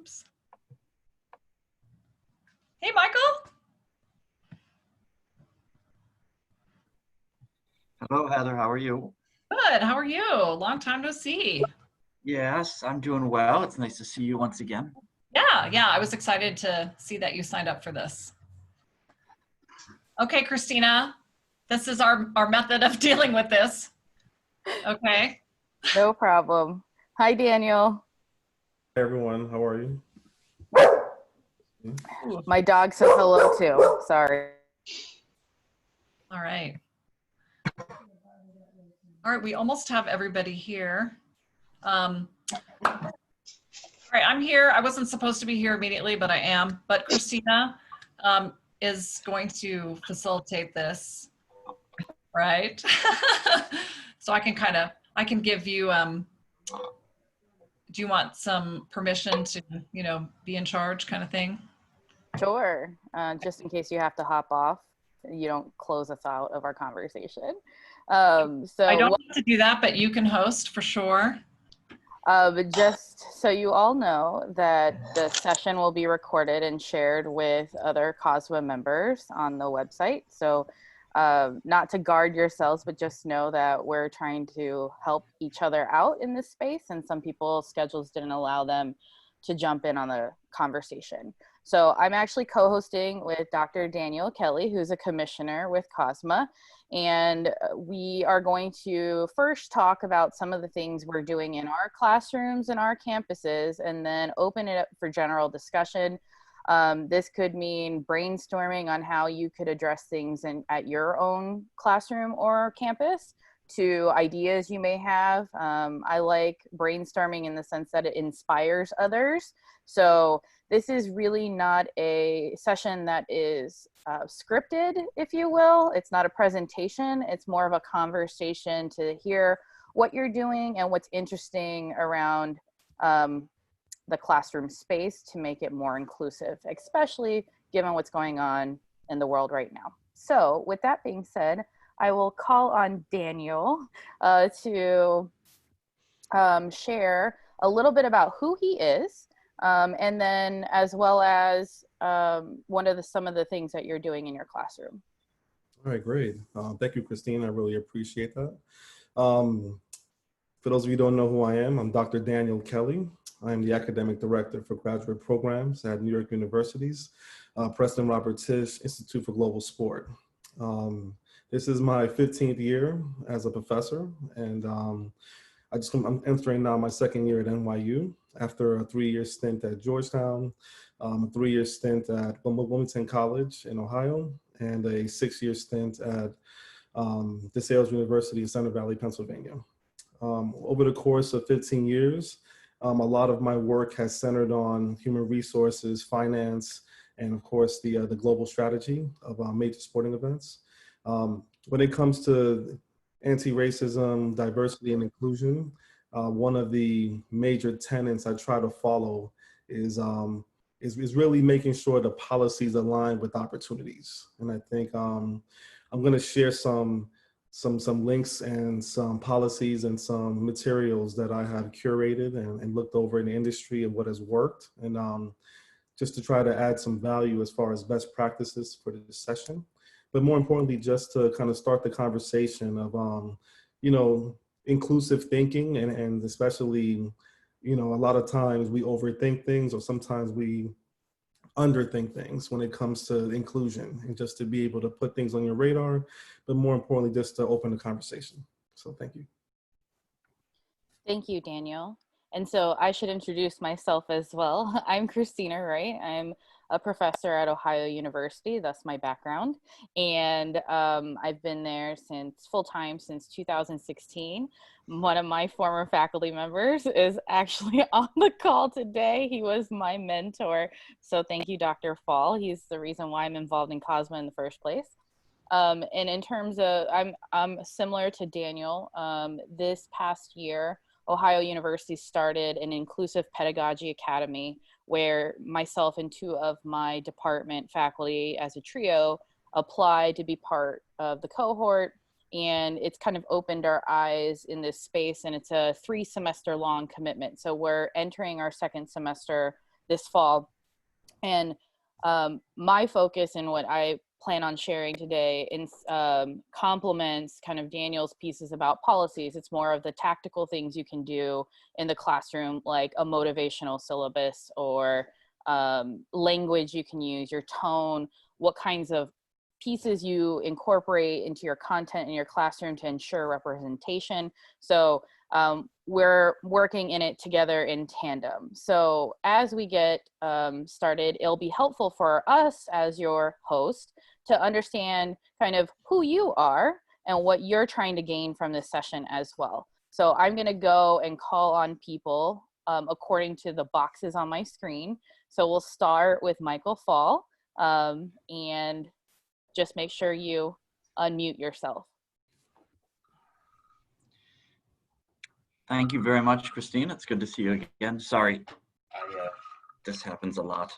Oops. Hey, Michael. Hello, Heather. How are you? Good. How are you? Long time no see. Yes, I'm doing well. It's nice to see you once again. Yeah. I was excited to see that you signed up for this. Okay, Christina, this is our method of dealing with this. Okay. No problem. Hi, Daniel. Hey everyone, how are you? Ooh, My dog says hello too. Sorry. all right. All right, we almost have everybody here. All right, I'm here. I wasn't supposed to be here immediately, but I am. But Christina is going to facilitate this, right? So I can give you, do you want some permission to, be in charge kind of thing? Sure. Just in case you have to hop off, you don't close us out of our conversation. I don't So have to do that, but you can host for sure. just so you all know that the session will be recorded and shared with other COSMA members on the website. So not to guard yourselves, but just know that we're trying to help each other out in this space. And some people's schedules didn't allow them to jump in on the conversation. So I'm actually co-hosting with Dr. Daniel Kelly, who's a commissioner with COSMA. And we are going to first talk about some of the things we're doing in our classrooms and our campuses, and then open it up for general discussion. This could mean brainstorming on how you could address things at your own classroom or campus, to ideas you may have. I like brainstorming in the sense that it inspires others. So this is really not a session that is scripted, if you will. It's not a presentation. It's more of a conversation to hear what you're doing and what's interesting around the classroom space to make it more inclusive, especially given what's going on in the world right now. So with that being said, I will call on Daniel to share a little bit about who he is, and then as well as some of the things that you're doing in your classroom. All right, great. Thank you, Christine. I really appreciate that. For those of you who don't know who I am, I'm Dr. Daniel Kelly. I am the Academic Director for Graduate Programs at New York University's Preston Robert Tisch Institute for Global Sport. This is my 15th year as a professor, and I'm entering now my second year at NYU after a 3-year stint at Georgetown, a 3-year stint at Wilmington College in Ohio, and a 6-year stint at DeSales University in Center Valley, Pennsylvania. Over the course of 15 years, a lot of my work has centered on human resources, finance, and of course the global strategy of major sporting events. When it comes to anti-racism, diversity, and inclusion, one of the major tenets I try to follow is really making sure the policies align with opportunities. And I think I'm going to share some links and some policies and some materials that I have curated and looked over in the industry and what has worked, and just to try to add some value as far as best practices for this session. But more importantly, just to kind of start the conversation of, inclusive thinking, and especially, a lot of times we overthink things, or sometimes we underthink things when it comes to inclusion, and just to be able to put things on your radar, but more importantly, just to open the conversation. So thank you. Thank you, Daniel. And so I should introduce myself as well. I'm Christina Wright. I'm a professor at Ohio University, that's my background. And I've been there full-time since 2016. One of my former faculty members is actually on the call today. He was my mentor. So thank you, Dr. Fall. He's the reason why I'm involved in COSMA in the first place. And in terms of, I'm similar to Daniel. This past year, Ohio University started an inclusive pedagogy academy where myself and 2 of my department faculty as a trio applied to be part of the cohort. And it's kind of opened our eyes in this space, and it's a 3-semester long commitment. So we're entering our 2nd semester this fall. And my focus and what I plan on sharing today complements kind of Daniel's pieces about policies. It's more of the tactical things you can do in the classroom, like a motivational syllabus or language you can use, your tone, what kinds of pieces you incorporate into your content in your classroom to ensure representation. So we're working in it together in tandem. So as we get started, it'll be helpful for us as your host to understand kind of who you are and what you're trying to gain from this session as well. So I'm gonna go and call on people according to the boxes on my screen. So we'll start with Michael Fall, and just make sure you unmute yourself. Thank you very much, Christine. It's good to see you again. Sorry, this happens a lot.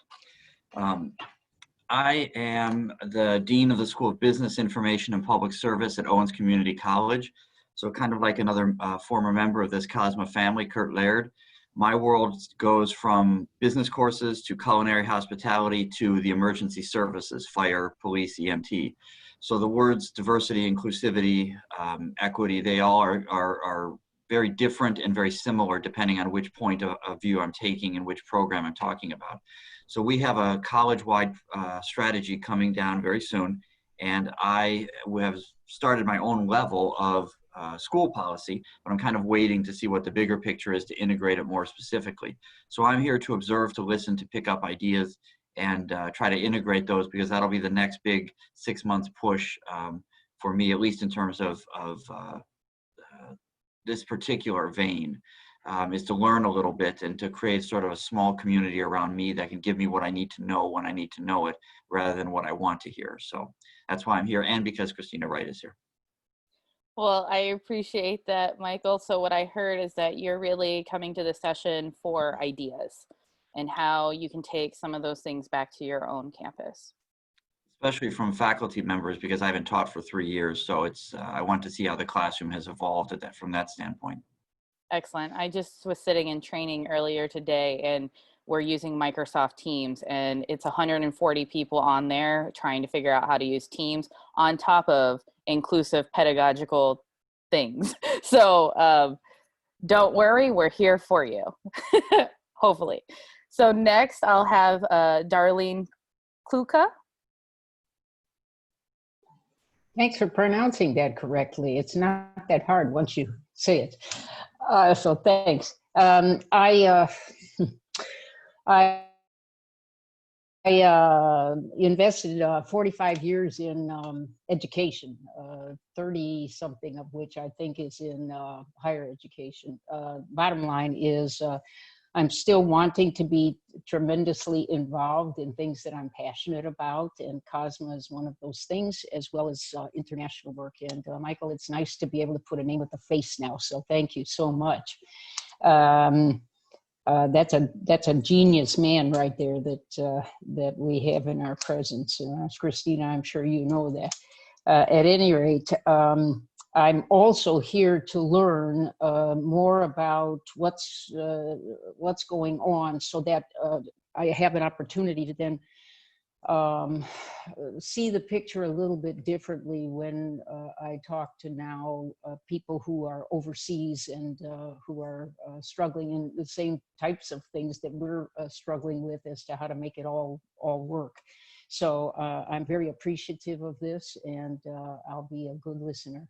I am the Dean of the School of Business, Information, and Public Service at Owens Community College. So kind of like another former member of this COSMA family, Kurt Laird. My world goes from business courses to culinary hospitality to the emergency services, fire, police, EMT. So the words diversity, inclusivity, equity, they all are very different and very similar depending on which point of view I'm taking and which program I'm talking about. So we have a college-wide strategy coming down very soon, and I have started my own level of school policy, but I'm kind of waiting to see what the bigger picture is to integrate it more specifically. So I'm here to observe, to listen, to pick up ideas, and try to integrate those, because that'll be the next big 6 months push for me, at least in terms of this particular vein, is to learn a little bit and to create sort of a small community around me that can give me what I need to know when I need to know it, rather than what I want to hear. So that's why I'm here, and because Christina Wright is here. Well, I appreciate that, Michael. So what I heard is that you're really coming to the session for ideas and how you can take some of those things back to your own campus. Especially from faculty members, because I haven't taught for 3 years. So it's I want to see how the classroom has evolved from that standpoint. Excellent. I just was sitting in training earlier today, and we're using Microsoft Teams, and it's 140 people on there trying to figure out how to use Teams on top of inclusive pedagogical things. So don't worry, we're here for you, hopefully. So next I'll have Darlene Kluka. Thanks for pronouncing that correctly. It's not that hard once you say it. So thanks. I invested 45 years in education, 30 something of which I think is in higher education. Bottom line is I'm still wanting to be tremendously involved in things that I'm passionate about, and COSMA is one of those things, as well as international work. And Michael, it's nice to be able to put a name with a face now, so thank you so much. That's a genius man right there that we have in our presence. Christina, I'm sure you know that. At any rate, I'm also here to learn more about what's going on, so that I have an opportunity to then see the picture a little bit differently when I talk to now people who are overseas and who are struggling in the same types of things that we're struggling with, as to how to make it all work. So I'm very appreciative of this, and I'll be a good listener.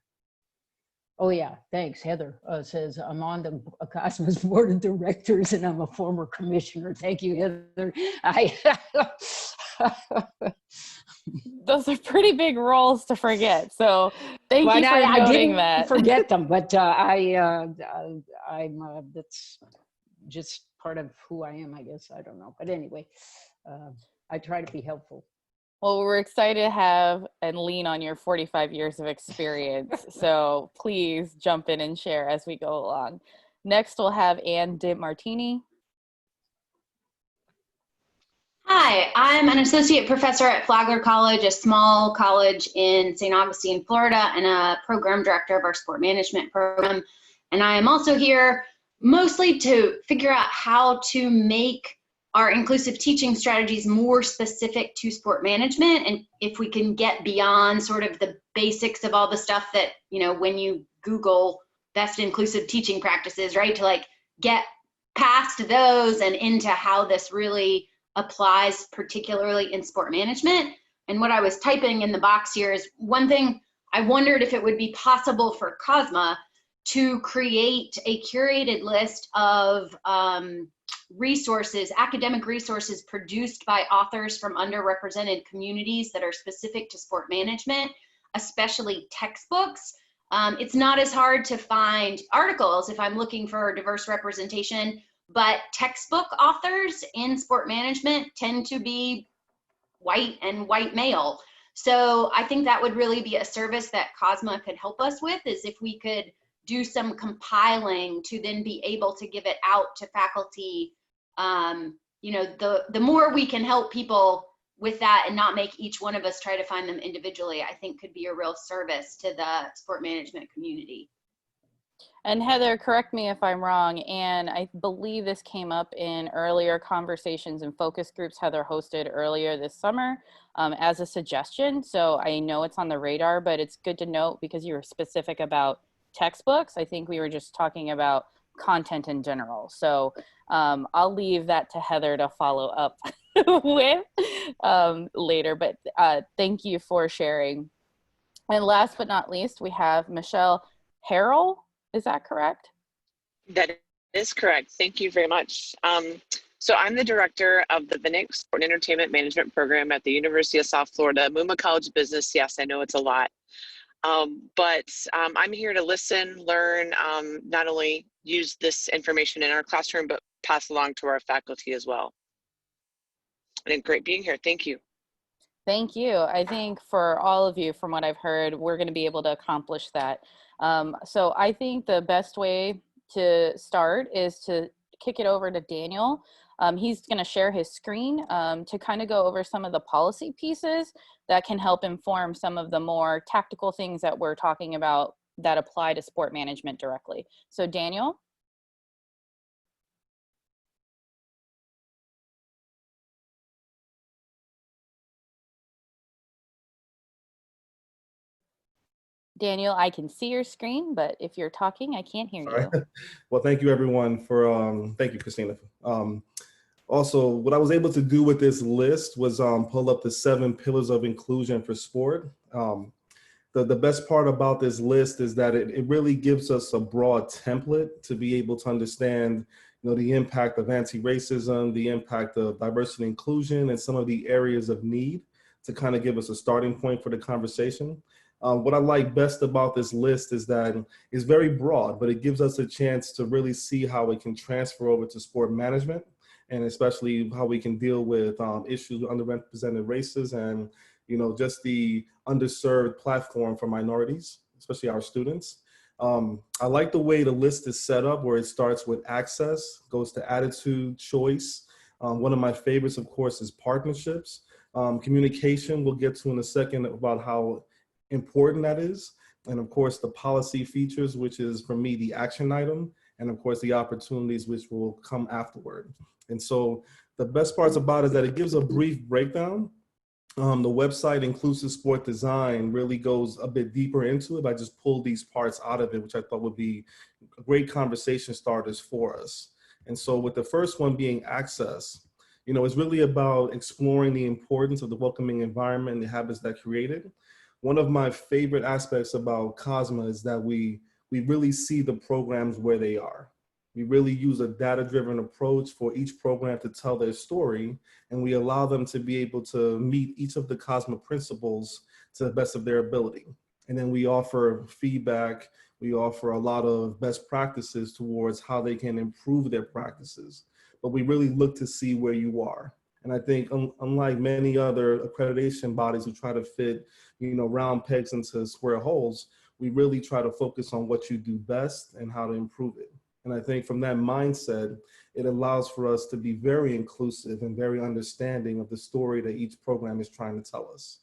Oh yeah, thanks. Heather says, I'm on the COSMA's board of directors and I'm a former commissioner. Thank you, Heather. Those are pretty big roles to forget. So thank you for noting that. I didn't forget them, but I'm that's just part of who I am, I guess. I don't know. But anyway, I try to be helpful. Well, we're excited to have and lean on your 45 years of experience. So please jump in and share as we go along. Next, we'll have Ann DiMartini. Hi, I'm an associate professor at Flagler College, a small college in St. Augustine, Florida, and a program director of our sport management program. And I am also here mostly to figure out how to make are inclusive teaching strategies more specific to sport management? And if we can get beyond sort of the basics of all the stuff that, you know, when you Google best inclusive teaching practices, right, to like get past those and into how this really applies, particularly in sport management. And what I was typing in the box here is one thing I wondered if it would be possible for COSMA to create a curated list of resources, academic resources produced by authors from underrepresented communities that are specific to sport management, especially textbooks. It's not as hard to find articles if I'm looking for diverse representation, but textbook authors in sport management tend to be white and white male. So I think that would really be a service that COSMA could help us with, is if we could do some compiling to then be able to give it out to faculty. You know, the more we can help people with that and not make each one of us try to find them individually, I think could be a real service to the sport management community. And Heather, correct me if I'm wrong, and I believe this came up in earlier conversations and focus groups Heather hosted earlier this summer as a suggestion. So I know it's on the radar, but it's good to note because you were specific about textbooks. I think we were just talking about content in general. So I'll leave that to Heather to follow up with later, but thank you for sharing. And last but not least, we have Michelle Harrell. Is that correct? That is correct. Thank you very much. So I'm the director of the Vinnick Sport and Entertainment Management Program at the University of South Florida, Muma College of Business. Yes, I know it's a lot. But I'm here to listen, learn, not only use this information in our classroom, but pass along to our faculty as well. And great being here. Thank you. Thank you. I think for all of you, from what I've heard, we're going to be able to accomplish that. So I think the best way to start is to kick it over to Daniel. He's going to share his screen to kind of go over some of the policy pieces that can help inform some of the more tactical things that we're talking about that apply to sport management directly. So Daniel. Daniel, I can see your screen, but if you're talking, I can't hear you. Right. Well, thank you everyone for, thank you, Christina. Also, what I was able to do with this list was pull up the 7 pillars of inclusion for sport. The best part about this list is that it really gives us a broad template to be able to understand, you know, the impact of anti-racism, the impact of diversity and inclusion, and some of the areas of need to kind of give us a starting point for the conversation. What I like best about this list is that it's very broad, but it gives us a chance to really see how it can transfer over to sport management, and especially how we can deal with issues with underrepresented races and, you know, just the underserved platform for minorities, especially our students. I like the way the list is set up, where it starts with access, goes to attitude, choice. One of my favorites, of course, is partnerships. Communication, we'll get to in a second about how important that is. And of course, the policy features, which is for me, the action item, and of course, the opportunities which will come afterward. And so the best parts about it is that it gives a brief breakdown. The website Inclusive Sport Design really goes a bit deeper into it. I just pulled these parts out of it, which I thought would be great conversation starters for us. And so with the first one being access, you know, it's really about exploring the importance of the welcoming environment and the habits that create it. One of my favorite aspects about COSMA is that we really see the programs where they are. We really use a data-driven approach for each program to tell their story, and we allow them to be able to meet each of the COSMA principles to the best of their ability. And then we offer feedback, we offer a lot of best practices towards how they can improve their practices. But we really look to see where you are. And I think unlike many other accreditation bodies who try to fit, you know, round pegs into square holes, we really try to focus on what you do best and how to improve it. And I think from that mindset, it allows for us to be very inclusive and very understanding of the story that each program is trying to tell us.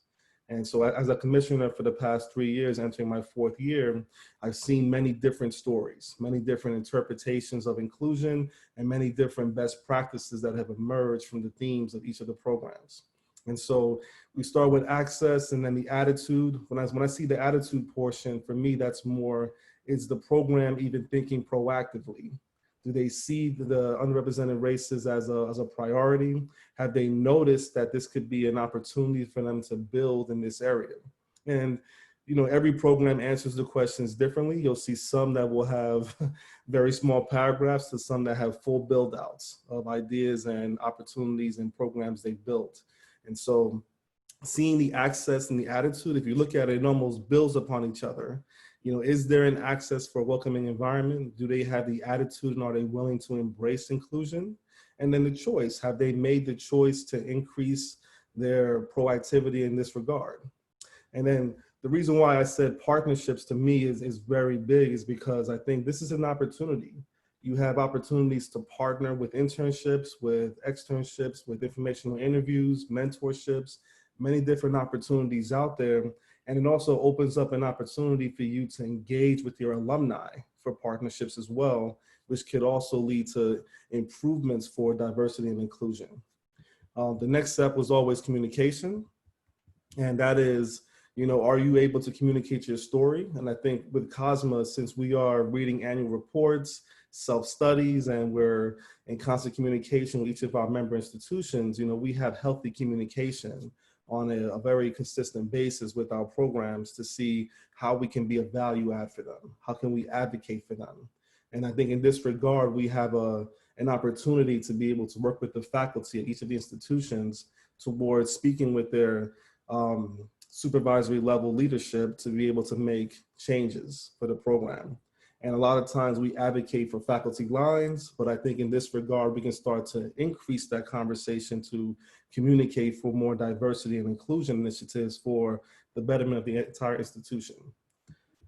And so as a commissioner for the past 3 years, entering my 4th year, I've seen many different stories, many different interpretations of inclusion, and many different best practices that have emerged from the themes of each of the programs. And so we start with access and then the attitude. When I see the attitude portion, for me, that's more, is the program even thinking proactively? Do they see the underrepresented races as a priority? Have they noticed that this could be an opportunity for them to build in this area? And, you know, every program answers the questions differently. You'll see some that will have very small paragraphs to some that have full build outs of ideas and opportunities and programs they've built. And so seeing the access and the attitude, if you look at it, it almost builds upon each other. You know, is there an access for a welcoming environment? Do they have the attitude and are they willing to embrace inclusion? And then the choice, have they made the choice to increase their proactivity in this regard? And then the reason why I said partnerships to me is very big is because I think this is an opportunity. You have opportunities to partner with internships, with externships, with informational interviews, mentorships, many different opportunities out there. And it also opens up an opportunity for you to engage with your alumni for partnerships as well, which could also lead to improvements for diversity and inclusion. The next step was always communication. And that is, you know, are you able to communicate your story? And I think with COSMA, since we are reading annual reports, self-studies, and we're in constant communication with each of our member institutions, you know, we have healthy communication on a very consistent basis with our programs to see how we can be a value add for them. How can we advocate for them? And I think in this regard, we have an opportunity to be able to work with the faculty at each of the institutions towards speaking with their supervisory level leadership to be able to make changes for the program. And a lot of times we advocate for faculty lines, but I think in this regard, we can start to increase that conversation to communicate for more diversity and inclusion initiatives for the betterment of the entire institution.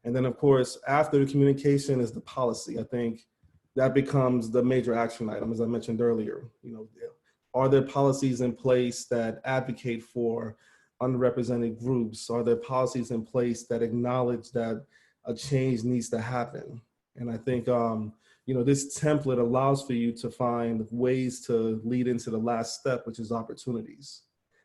And then of course, after the communication is the policy. I think that becomes the major action item, as I mentioned earlier. You know, are there policies in place that advocate for underrepresented groups? Are there policies in place that acknowledge that a change needs to happen? And I think, you know, this template allows for you to find ways to lead into the last step, which is opportunities.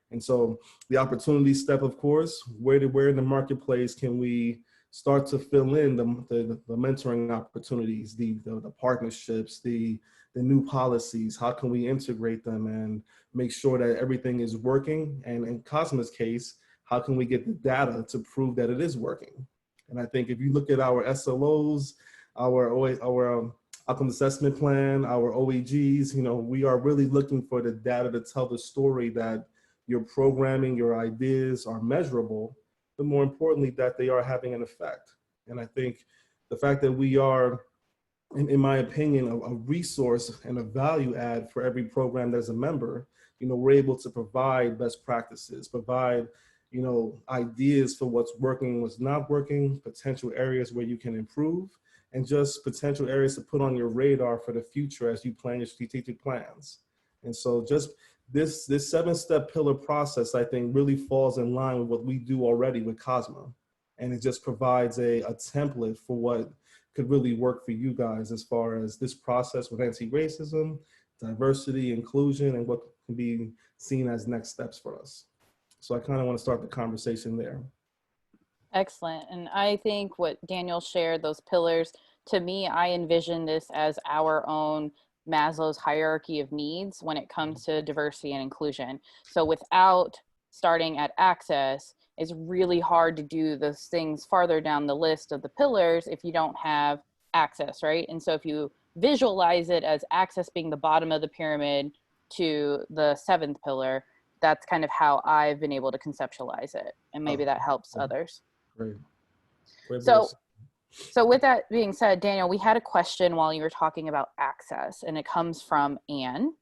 And so the opportunity step, of course, where in the marketplace can we start to fill in the mentoring opportunities, the partnerships, the new policies? How can we integrate them and make sure that everything is working? And in COSMA's case, how can we get the data to prove that it is working? And I think if you look at our SLOs, our outcome assessment plan, our OEGs, you know, we are really looking for the data to tell the story that your programming, your ideas are measurable, but more importantly, that they are having an effect. And I think the fact that we are, in my opinion, a resource and a value add for every program that's a member, you know, we're able to provide best practices, provide, you know, ideas for what's working, what's not working, potential areas where you can improve, and just potential areas to put on your radar for the future as you plan your strategic plans. And so just this 7-step pillar process, I think, really falls in line with what we do already with COSMA. And it just provides a template for what could really work for you guys as far as this process with anti-racism, diversity, inclusion, and what can be seen as next steps for us. So I kind of want to start the conversation there. Excellent. And I think what Daniel shared, those pillars, to me, I envision this as our own Maslow's hierarchy of needs when it comes to diversity and inclusion. So without starting at access, it's really hard to do those things farther down the list of the pillars if you don't have access, right? And so if you visualize it as access being the bottom of the pyramid to the 7th pillar, that's kind of how I've been able to conceptualize it. And maybe that helps others. Great. So with that being said, Daniel, we had a question while you were talking about access, and it comes from Anne.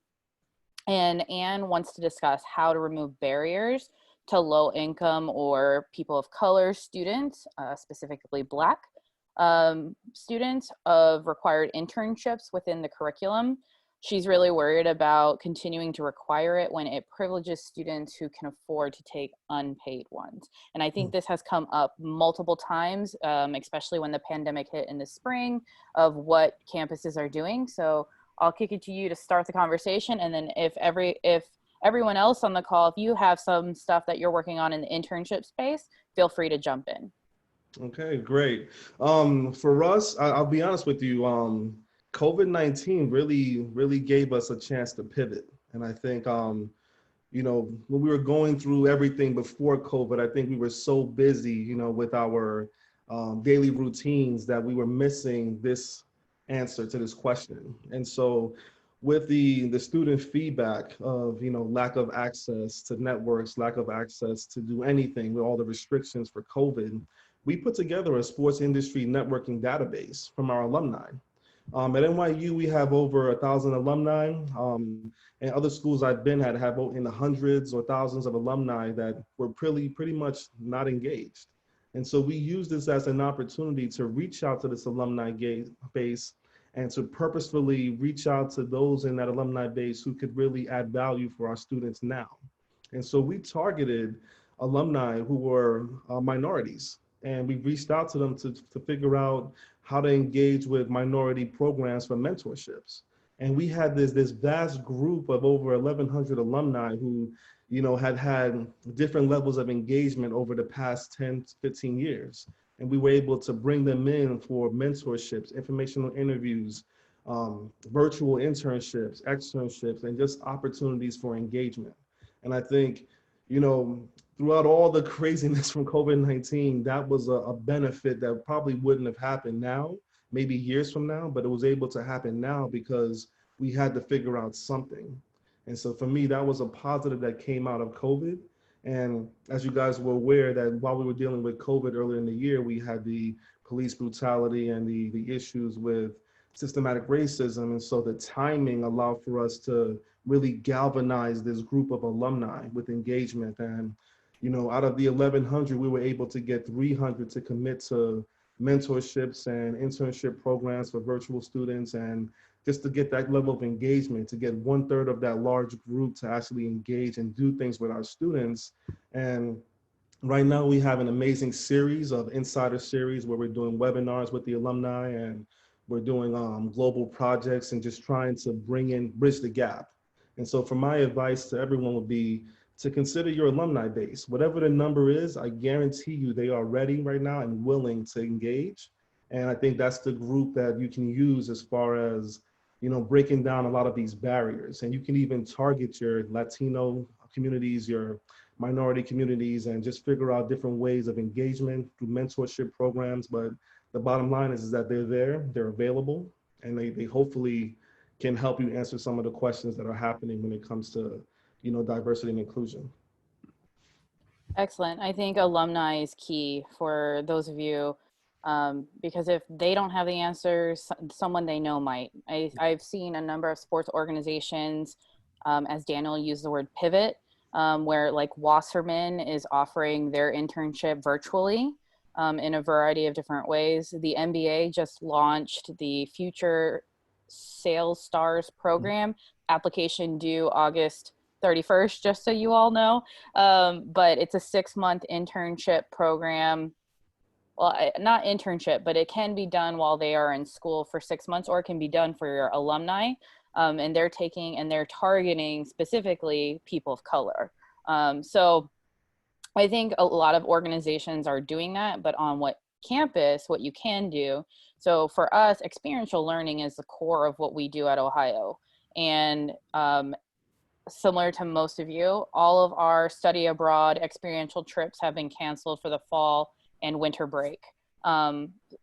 And Anne wants to discuss how to remove barriers to low income or people of color students, specifically Black students, of required internships within the curriculum. she's really worried about continuing to require it when it privileges students who can afford to take unpaid ones. And I think this has come up multiple times, especially when the pandemic hit in the spring, of what campuses are doing. So I'll kick it to you to start the conversation. And then if everyone else on the call, if you have some stuff that you're working on in the internship space, feel free to jump in. Okay, great. For us, I'll be honest with you, COVID-19 really gave us a chance to pivot. And I think, you know, when we were going through everything before COVID, I think we were so busy, you know, with our daily routines that we were missing this answer to this question. And so with the student feedback of, you know, lack of access to networks, lack of access to do anything with all the restrictions for COVID, we put together a sports industry networking database from our alumni. At NYU, we have over 1,000 alumni, and other schools I've been at have in the hundreds or thousands of alumni that were pretty much not engaged. And so we use this as an opportunity to reach out to this alumni base and to purposefully reach out to those in that alumni base who could really add value for our students now. And so we targeted alumni who were minorities, and we reached out to them to figure out how to engage with minority programs for mentorships. And we had this vast group of over 1,100 alumni who, you know, had different levels of engagement over the past 10, 15 years. And we were able to bring them in for mentorships, informational interviews, virtual internships, externships, and just opportunities for engagement. And I think, you know, throughout all the craziness from COVID-19, that was a benefit that probably wouldn't have happened now, maybe years from now, but it was able to happen now because we had to figure out something. And so for me, that was a positive that came out of COVID. And as you guys were aware that while we were dealing with COVID earlier in the year, we had the police brutality and the issues with systematic racism. And so the timing allowed for us to really galvanize this group of alumni with engagement. And, you know, out of the 1,100, we were able to get 300 to commit to mentorships and internship programs for virtual students, and just to get that level of engagement, to get 1/3 of that large group to actually engage and do things with our students. And right now we have an amazing series of insider series where we're doing webinars with the alumni, and we're doing global projects and just trying to bridge the gap. And so for my advice to everyone would be to consider your alumni base. Whatever the number is, I guarantee you they are ready right now and willing to engage. And I think that's the group that you can use as far as, you know, breaking down a lot of these barriers. And you can even target your Latino communities, your minority communities, and just figure out different ways of engagement through mentorship programs. But the bottom line is that they're there, they're available, and they hopefully can help you answer some of the questions that are happening when it comes to, you know, diversity and inclusion. Excellent. I think alumni is key for those of you, because if they don't have the answers, someone they know might. I've seen a number of sports organizations, as Daniel used the word pivot, where like Wasserman is offering their internship virtually in a variety of different ways. The NBA just launched the Future Sales Stars program, application due August 31st, just so you all know. But it's a 6-month internship program. Well, not internship, but it can be done while they are in school for 6 months, or it can be done for your alumni. And they're targeting specifically people of color. So I think a lot of organizations are doing that, but on what campus, what you can do. So for us, experiential learning is the core of what we do at Ohio. And similar to most of you, all of our study abroad experiential trips have been canceled for the fall and winter break.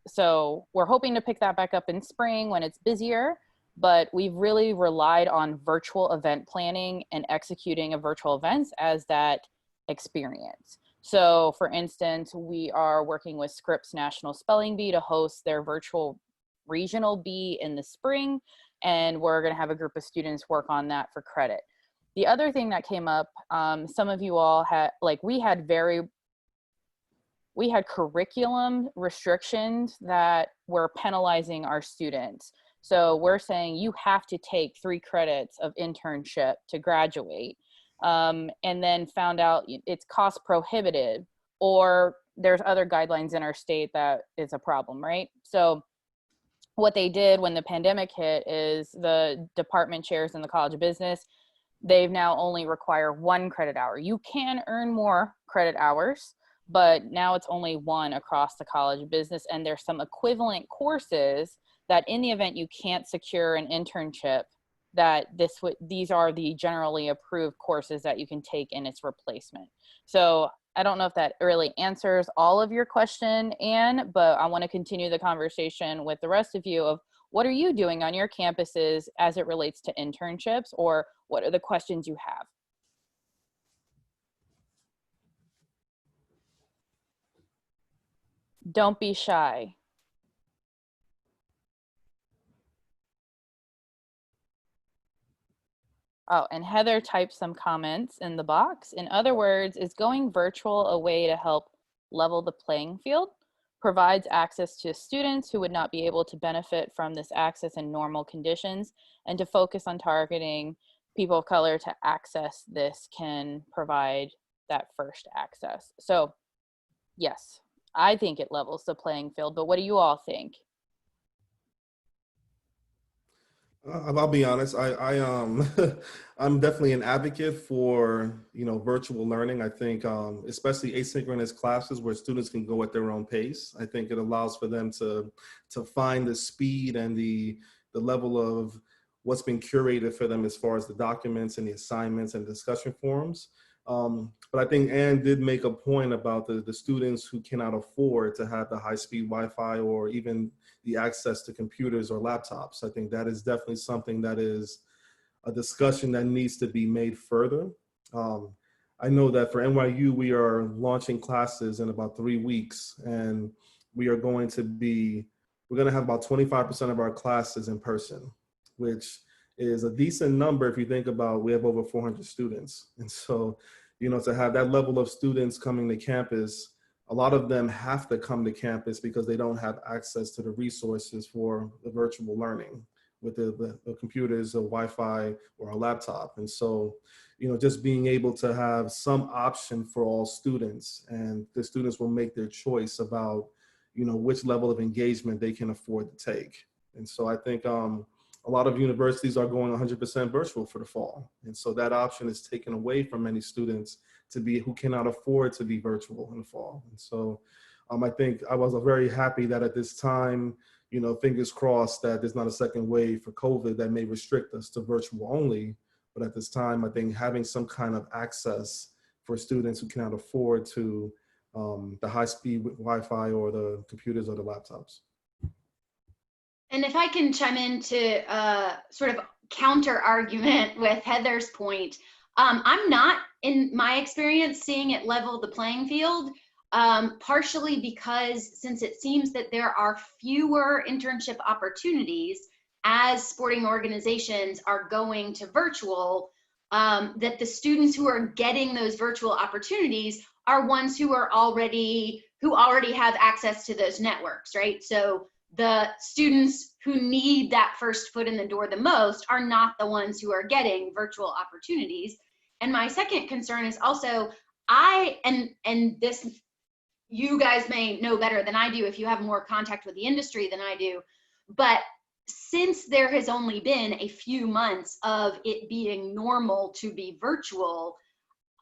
So we're hoping to pick that back up in spring when it's busier, but we've really relied on virtual event planning and executing of virtual events as that experience. So for instance, we are working with Scripps National Spelling Bee to host their virtual regional bee in the spring, and we're going to have a group of students work on that for credit. The other thing that came up, some of you all had, like, we had curriculum restrictions that were penalizing our students. So we're saying you have to take 3 credits of internship to graduate, and then found out it's cost prohibitive, or there's other guidelines in our state that is a problem, right? So what they did when the pandemic hit is the department chairs in the College of Business, they've now only require 1 credit hour. You can earn more credit hours, but now it's only 1 across the College of Business. And there's some equivalent courses that in the event you can't secure an internship, that these are the generally approved courses that you can take in its replacement. So I don't know if that really answers all of your question, Anne, but I want to continue the conversation with the rest of you of what are you doing on your campuses as it relates to internships, or what are the questions you have? Don't be shy. Oh, and Heather typed some comments in the box. In other words, is going virtual a way to help level the playing field? Provides access to students who would not be able to benefit from this access in normal conditions, and to focus on targeting people of color to access this can provide that first access. So yes, I think it levels the playing field, but what do you all think? I'll be honest. I'm definitely an advocate for virtual learning. I think especially asynchronous classes where students can go at their own pace. I think it allows for them to find the speed and the level of what's been curated for them as far as the documents and the assignments and discussion forums. But I think Anne did make a point about the students who cannot afford to have the high-speed Wi-Fi or even the access to computers or laptops. I think that is definitely something that is a discussion that needs to be made further. I know that for NYU, we are launching classes in about 3 weeks, and we're going to have about 25% of our classes in person, which is a decent number if you think about we have over 400 students. And so, to have that level of students coming to campus, a lot of them have to come to campus because they don't have access to the resources for the virtual learning with the computers, the Wi-Fi, or a laptop. And so, just being able to have some option for all students, and the students will make their choice about, which level of engagement they can afford to take. And so I think a lot of universities are going 100% virtual for the fall. And so that option is taken away from many students who cannot afford to be virtual in the fall. And so I think I was very happy that at this time, fingers crossed that there's not a second wave for COVID that may restrict us to virtual only. But at this time, I think having some kind of access for students who cannot afford to the high-speed Wi-Fi or the computers or the laptops. And if I can chime in to sort of counter argument with Heather's point, I'm not, in my experience, seeing it level the playing field, partially because since it seems that there are fewer internship opportunities as sporting organizations are going to virtual, that the students who are getting those virtual opportunities are ones who already have access to those networks, right? So the students who need that first foot in the door the most are not the ones who are getting virtual opportunities. And my second concern is also, and this, you guys may know better than I do if you have more contact with the industry than I do, but since there has only been a few months of it being normal to be virtual,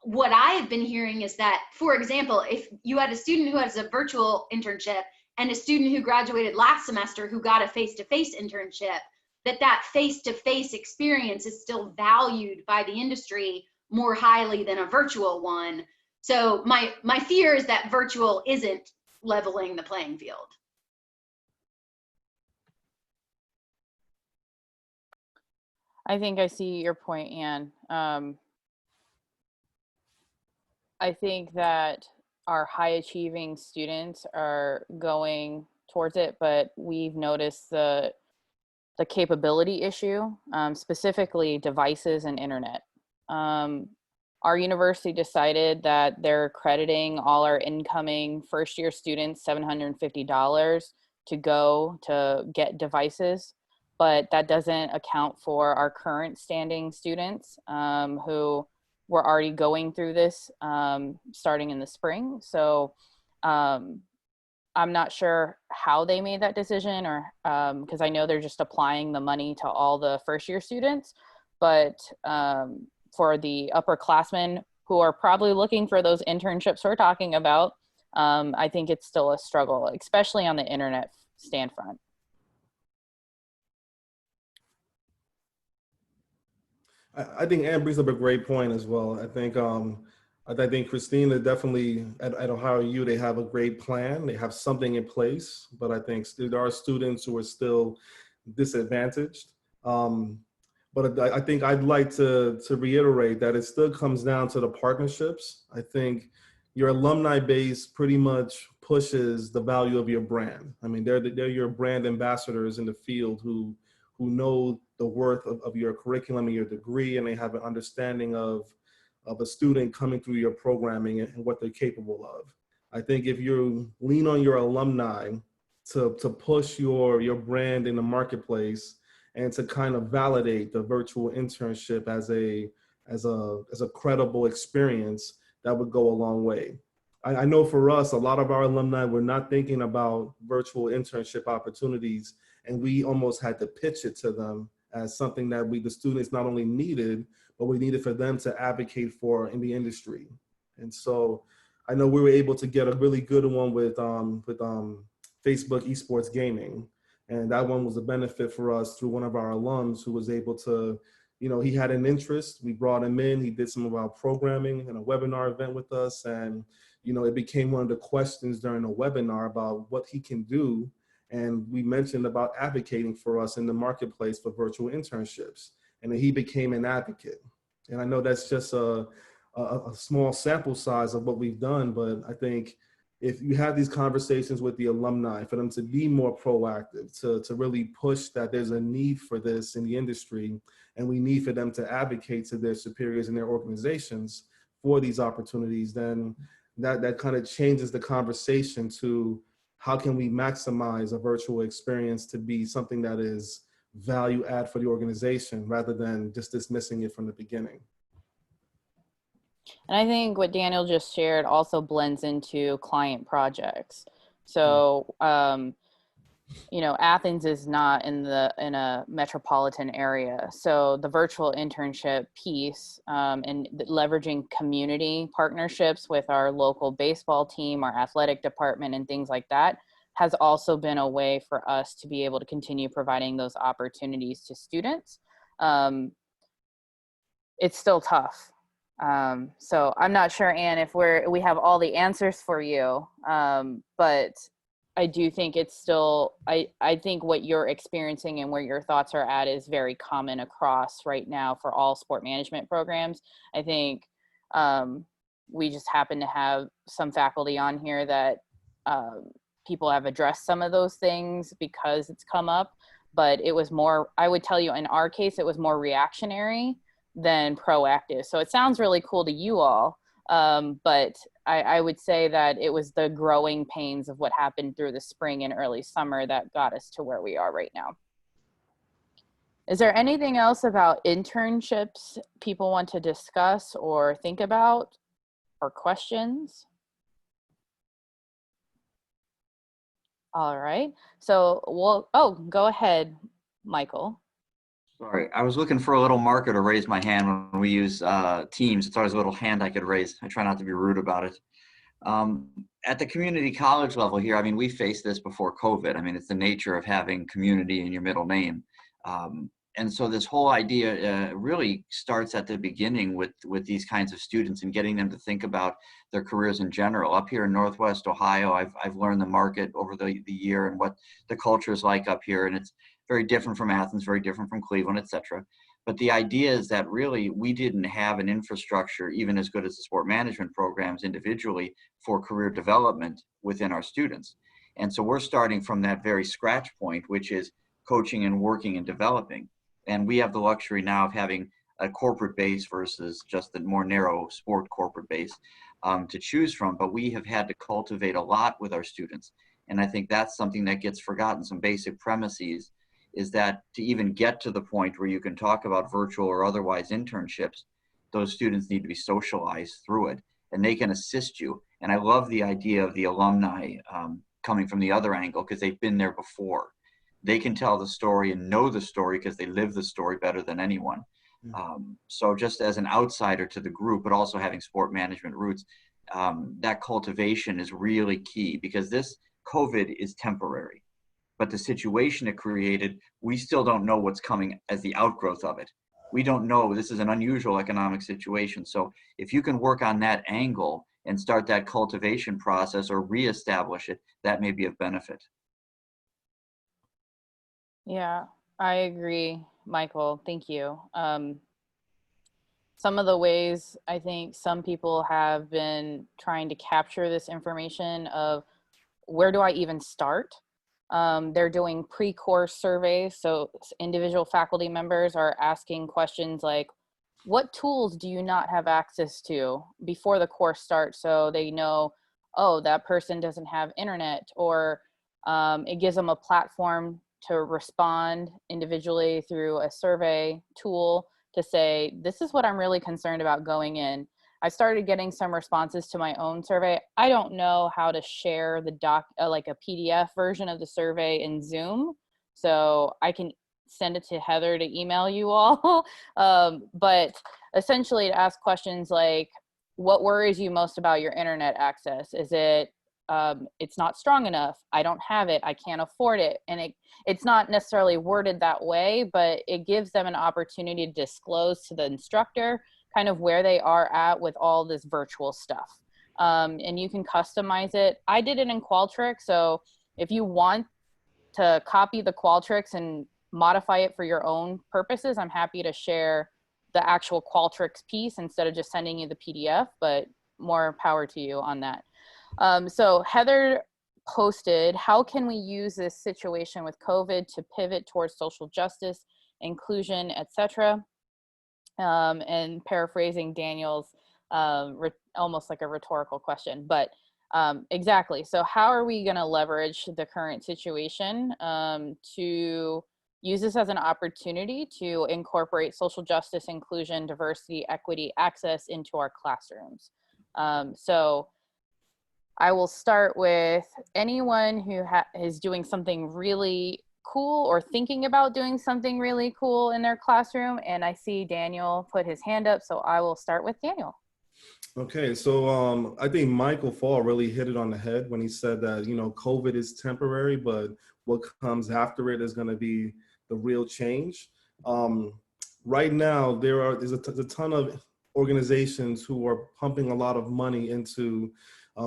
what I have been hearing is that, for example, if you had a student who has a virtual internship and a student who graduated last semester who got a face-to-face internship, that face-to-face experience is still valued by the industry more highly than a virtual one. So my fear is that virtual isn't leveling the playing field. I think I see your point, Anne. I think that our high achieving students are going towards it, but we've noticed the capability issue, specifically devices and internet. Our university decided that they're crediting all our incoming first year students $750 to go to get devices. but that doesn't account for our current standing students who were already going through this starting in the spring. So I'm not sure how they made that decision, or because I know they're just applying the money to all the first year students, but for the upperclassmen who are probably looking for those internships we're talking about, I think it's still a struggle, especially on the internet stand front. I think Ann brings up a great point as well. I think Christina definitely at Ohio U, they have a great plan. They have something in place, but I think there are students who are still disadvantaged. But I think I'd like to reiterate that it still comes down to the partnerships. I think your alumni base pretty much pushes the value of your brand. I mean, they're your brand ambassadors in the field who know the worth of your curriculum and your degree, and they have an understanding of a student coming through your programming and what they're capable of. I think if you lean on your alumni to push your brand in the marketplace and to kind of validate the virtual internship as a credible experience, that would go a long way. I know for us, a lot of our alumni were not thinking about virtual internship opportunities, and we almost had to pitch it to them as something that the students not only needed, but we needed for them to advocate for in the industry. And so I know we were able to get a really good one with Facebook Esports Gaming. And that one was a benefit for us through one of our alums who was able to, he had an interest. We brought him in, he did some of our programming and a webinar event with us. And, it became one of the questions during the webinar about what he can do. And we mentioned about advocating for us in the marketplace for virtual internships. And then he became an advocate. And I know that's just a small sample size of what we've done, but I think if you have these conversations with the alumni, for them to be more proactive, to really push that there's a need for this in the industry, and we need for them to advocate to their superiors and their organizations for these opportunities, then that kind of changes the conversation to how can we maximize a virtual experience to be something that is value add for the organization rather than just dismissing it from the beginning. And I think what Daniel just shared also blends into client projects. So, Athens is not in a metropolitan area. So the virtual internship piece and leveraging community partnerships with our local baseball team, our athletic department, and things like that has also been a way for us to be able to continue providing those opportunities to students. It's still tough. So I'm not sure, Anne, if we have all the answers for you, but I do think it's still, I think what you're experiencing and where your thoughts are at is very common across right now for all sport management programs. I think we just happen to have some faculty on here that people have addressed some of those things because it's come up, but it was more, I would tell you in our case, it was more reactionary than proactive. So it sounds really cool to you all, but I would say that it was the growing pains of what happened through the spring and early summer that got us to where we are right now. Is there anything else about internships people want to discuss or think about, or questions? All right, so go ahead, Michael. Sorry, I was looking for a little marker to raise my hand when we use Teams. It's always a little hand I could raise. I try not to be rude about it. At the community college level here, I mean, we faced this before COVID. I mean, it's the nature of having community in your middle name. And so this whole idea really starts at the beginning with these kinds of students and getting them to think about their careers in general. Up here in Northwest Ohio, I've learned the market over the year and what the culture is like up here. And it's very different from Athens, very different from Cleveland, et cetera. But the idea is that really we didn't have an infrastructure even as good as the sport management programs individually for career development within our students. And so we're starting from that very scratch point, which is coaching and working and developing. And we have the luxury now of having a corporate base versus just the more narrow sport corporate base to choose from. But we have had to cultivate a lot with our students. And I think that's something that gets forgotten, some basic premises is that to even get to the point where you can talk about virtual or otherwise internships, those students need to be socialized through it, and they can assist you. And I love the idea of the alumni coming from the other angle, because they've been there before. They can tell the story and know the story because they live the story better than anyone. So just as an outsider to the group, but also having sport management roots, that cultivation is really key, because this COVID is temporary, but the situation it created, we still don't know what's coming as the outgrowth of it. We don't know. This is an unusual economic situation. So if you can work on that angle and start that cultivation process or reestablish it, that may be of benefit. Yeah, I agree, Michael. Thank you. Some of the ways I think some people have been trying to capture this information of where do I even start? They're doing pre-course surveys. So individual faculty members are asking questions like, what tools do you not have access to before the course starts? So they know, oh, that person doesn't have internet, or it gives them a platform to respond individually through a survey tool to say, this is what I'm really concerned about going in. I started getting some responses to my own survey. I don't know how to share the like a PDF version of the survey in Zoom. So I can send it to Heather to email you all. But essentially to ask questions like, what worries you most about your internet access? Is it, it's not strong enough? I don't have it. I can't afford it. And it's not necessarily worded that way, but it gives them an opportunity to disclose to the instructor kind of where they are at with all this virtual stuff. And you can customize it. I did it in Qualtrics. So if you want to copy the Qualtrics and modify it for your own purposes, I'm happy to share the actual Qualtrics piece instead of just sending you the PDF, but more power to you on that. So Heather posted, how can we use this situation with COVID to pivot towards social justice, inclusion, etc.? And paraphrasing Daniel's almost like a rhetorical question, but exactly. So how are we going to leverage the current situation to use this as an opportunity to incorporate social justice, inclusion, diversity, equity, access into our classrooms? So I will start with anyone who is doing something really cool or thinking about doing something really cool in their classroom. And I see Daniel put his hand up, so I will start with Daniel. Okay, so I think Michael Fall really hit it on the head when he said that, you know, COVID is temporary, but what comes after it is going to be the real change. Right now, there's a ton of organizations who are pumping a lot of money into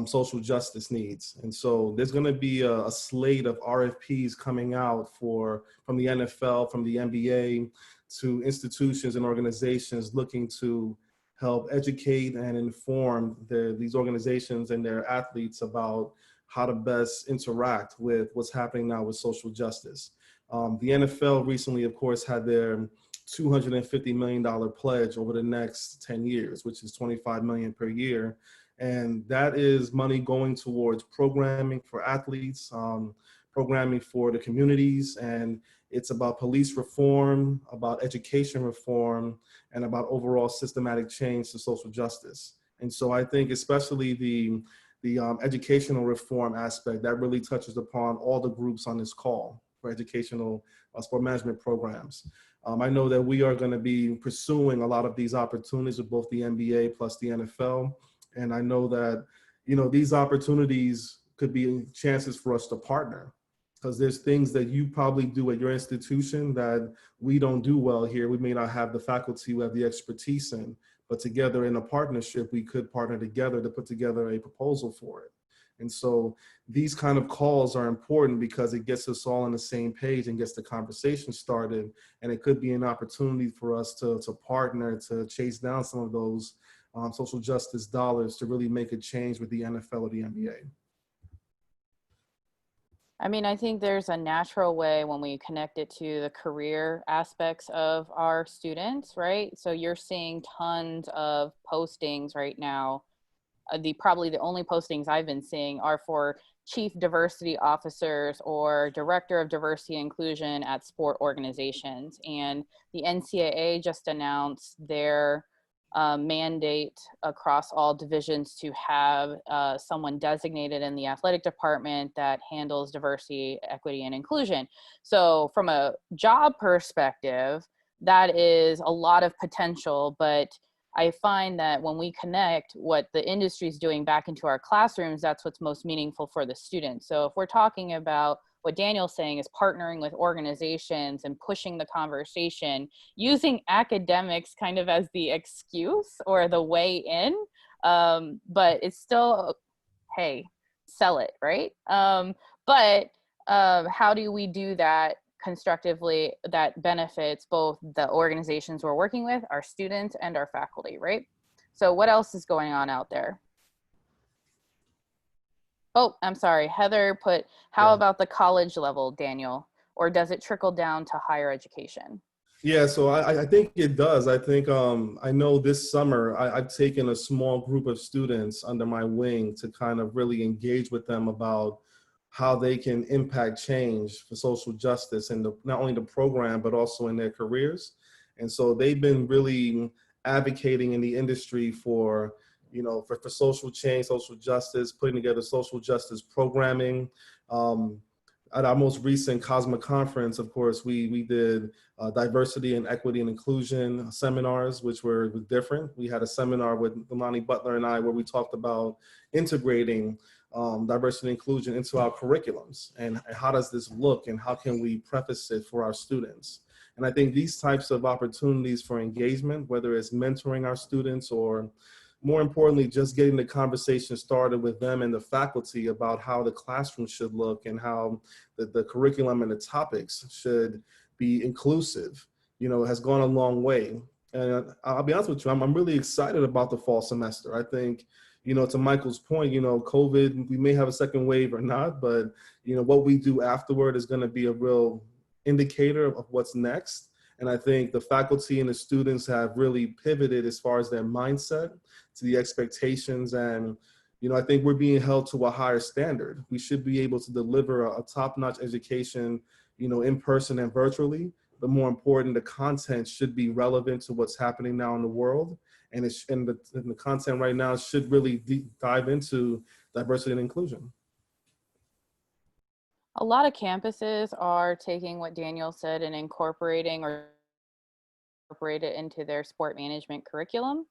social justice needs. And so there's going to be a slate of RFPs coming out from the NFL, from the NBA, to institutions and organizations looking to help educate and inform these organizations and their athletes about how to best interact with what's happening now with social justice. The NFL recently, of course, had their $250 million pledge over the next 10 years, which is $25 million per year. And that is money going towards programming for athletes, programming for the communities, and it's about police reform, about education reform, and about overall systematic change to social justice. And so I think especially the educational reform aspect, that really touches upon all the groups on this call for educational sport management programs. I know that we are going to be pursuing a lot of these opportunities with both the NBA plus the NFL. And I know that, you know, these opportunities could be chances for us to partner, because there's things that you probably do at your institution that we don't do well here. We may not have the faculty who have the expertise in, but together in a partnership, we could partner together to put together a proposal for it. And so these kind of calls are important because it gets us all on the same page and gets the conversation started. And it could be an opportunity for us to partner, to chase down some of those social justice dollars to really make a change with the NFL or the NBA. I mean, I think there's a natural way when we connect it to the career aspects of our students, right? So you're seeing tons of postings right now. Probably the only postings I've been seeing are for chief diversity officers or director of diversity and inclusion at sport organizations. And the NCAA just announced their mandate across all divisions to have someone designated in the athletic department that handles diversity, equity, and inclusion. So from a job perspective, that is a lot of potential, but I find that when we connect what the industry is doing back into our classrooms, that's what's most meaningful for the students. So if we're talking about what Daniel's saying is partnering with organizations and pushing the conversation, using academics kind of as the excuse or the way in, but it's still, hey, sell it, right? But how do we do that constructively that benefits both the organizations we're working with, our students, and our faculty, right? So what else is going on out there? Oh, I'm sorry. Heather put, how about the college level, Daniel? Or does it trickle down to higher education? Yeah, so I think it does. I think I know this summer I've taken a small group of students under my wing to kind of really engage with them about how they can impact change for social justice in not only the program, but also in their careers. And so they've been really advocating in the industry for, for social change, social justice, putting together social justice programming. At our most recent COSMA conference, of course, we did diversity and equity and inclusion seminars, which were different. We had a seminar with Lonnie Butler and I where we talked about integrating diversity and inclusion into our curriculums, and how does this look, and how can we preface it for our students. And I think these types of opportunities for engagement, whether it's mentoring our students or more importantly, just getting the conversation started with them and the faculty about how the classroom should look and how the curriculum and the topics should be inclusive, has gone a long way. And I'll be honest with you, I'm really excited about the fall semester. I think, to Michael's point, COVID, we may have a second wave or not, but, what we do afterward is going to be a real indicator of what's next. And I think the faculty and the students have really pivoted as far as their mindset to the expectations. And, I think we're being held to a higher standard. We should be able to deliver a top-notch education, in person and virtually. But more important, the content should be relevant to what's happening now in the world. And, the content right now should really dive into diversity and inclusion. A lot of campuses are taking what Daniel said and incorporating or incorporate it into their sport management curriculum.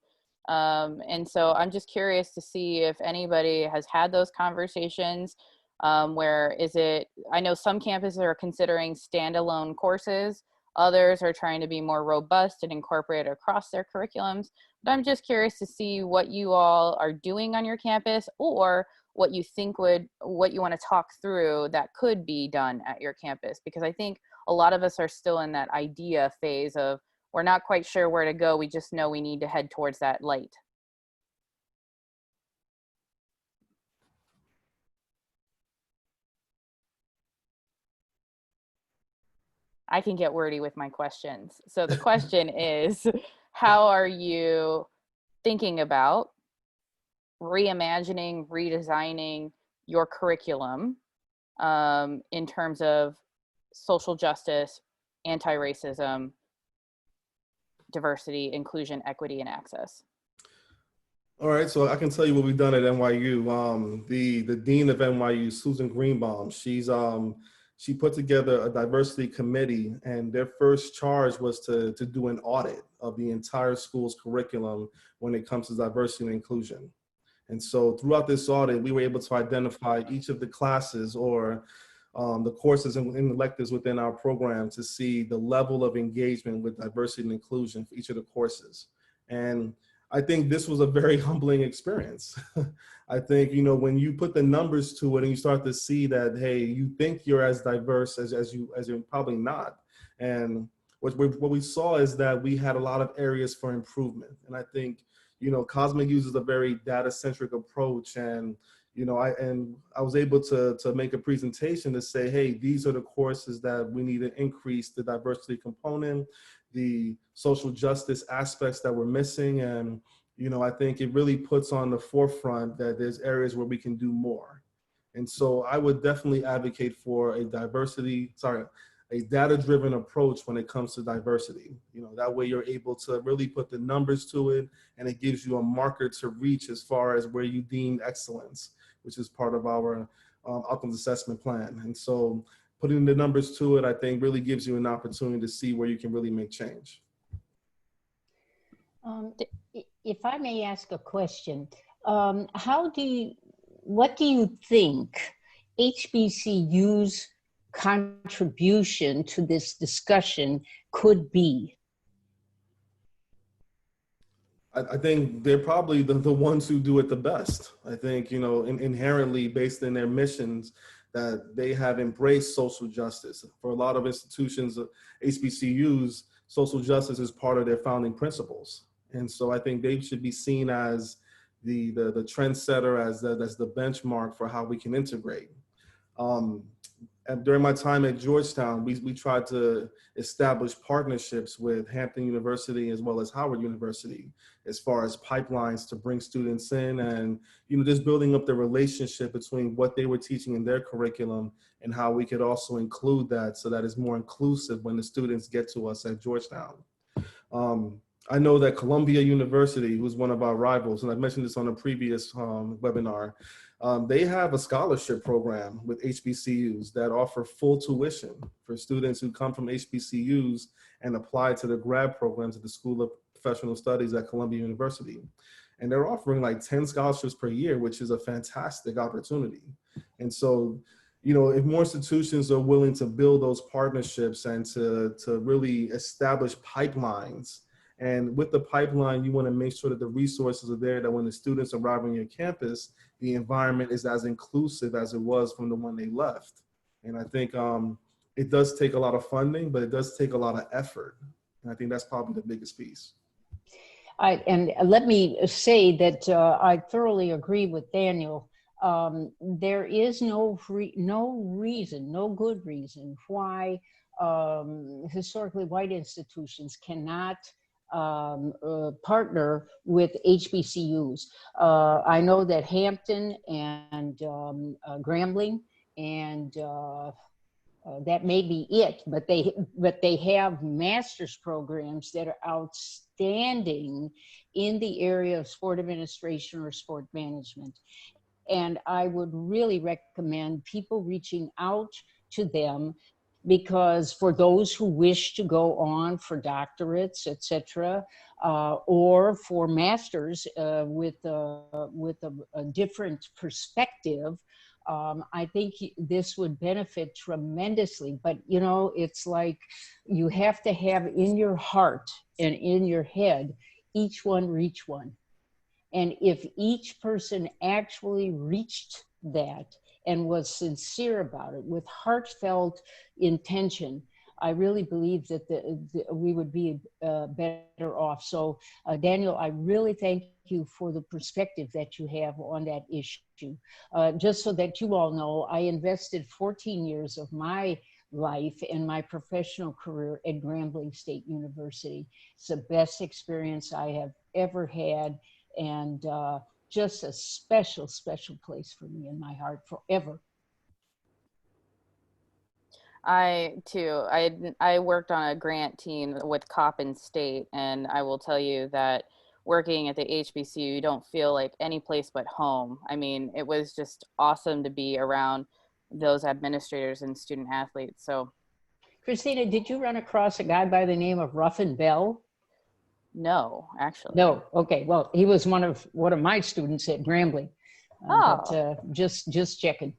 And so I'm just curious to see if anybody has had those conversations. Where is it, I know some campuses are considering standalone courses, others are trying to be more robust and incorporate it across their curriculums. But I'm just curious to see what you all are doing on your campus, or what you think what you want to talk through that could be done at your campus. Because I think a lot of us are still in that idea phase of, we're not quite sure where to go, we just know we need to head towards that light. I can get wordy with my questions. So the question is, how are you thinking about reimagining, redesigning your curriculum in terms of social justice, anti-racism, diversity, inclusion, equity, and access? All right, so I can tell you what we've done at NYU. The dean of NYU, Susan Greenbaum, she put together a diversity committee, and their first charge was to do an audit of the entire school's curriculum when it comes to diversity and inclusion. And so throughout this audit, we were able to identify each of the classes or the courses and electives within our program to see the level of engagement with diversity and inclusion for each of the courses. And I think this was a very humbling experience. I think, when you put the numbers to it and you start to see that, hey, you think you're as diverse as you're probably not. And what we saw is that we had a lot of areas for improvement. And I think, COSMA uses a very data-centric approach, and I was able to make a presentation to say, hey, these are the courses that we need to increase the diversity component, the social justice aspects that we're missing. And, I think it really puts on the forefront that there's areas where we can do more. And so I would definitely advocate for a data-driven approach when it comes to diversity. That way you're able to really put the numbers to it, and it gives you a marker to reach as far as where you deem excellence, which is part of our outcomes assessment plan. And so putting the numbers to it, I think, really gives you an opportunity to see where you can really make change. If I may ask a question, what do you think HBCU's contribution to this discussion could be? I think they're probably the ones who do it the best. I think, inherently based in their missions, that they have embraced social justice. For a lot of institutions, HBCUs, social justice is part of their founding principles. And so I think they should be seen as the trendsetter, as the benchmark for how we can integrate. And during my time at Georgetown, we tried to establish partnerships with Hampton University as well as Howard University, as far as pipelines to bring students in, and just building up the relationship between what they were teaching in their curriculum and how we could also include that, so that it's more inclusive when the students get to us at Georgetown. I know that Columbia University, who's one of our rivals, and I mentioned this on a previous webinar, they have a scholarship program with HBCUs that offer full tuition for students who come from HBCUs and apply to the grad programs at the School of Professional Studies at Columbia University. And they're offering like 10 scholarships per year, which is a fantastic opportunity. And so, if more institutions are willing to build those partnerships and to really establish pipelines, and with the pipeline, you want to make sure that the resources are there, that when the students arrive on your campus, the environment is as inclusive as it was from the one they left. And I think it does take a lot of funding, but it does take a lot of effort. And I think that's probably the biggest piece. And let me say that I thoroughly agree with Daniel. There is no good reason why historically white institutions cannot partner with HBCUs. I know that Hampton and Grambling and that may be it, but they have master's programs that are outstanding in the area of sport administration or sport management. And I would really recommend people reaching out to them, because for those who wish to go on for doctorates, etc., or for masters with a different perspective, I think this would benefit tremendously. But it's like you have to have in your heart and in your head, each one reach one. And if each person actually reached that and was sincere about it with heartfelt intention, I really believe that we would be better off. So Daniel, I really thank you for the perspective that you have on that issue. Just so that you all know, I invested 14 years of my life and my professional career at Grambling State University. It's the best experience I have ever had, and just a special, special place for me in my heart forever. I worked on a grant team with Coppin State, and I will tell you that working at the HBCU, you don't feel like any place but home. I mean, it was just awesome to be around those administrators and student athletes. So, Christina, did you run across a guy by the name of Ruffin Bell? No, actually. No. Okay. Well, he was one of my students at Grambling. But just checking.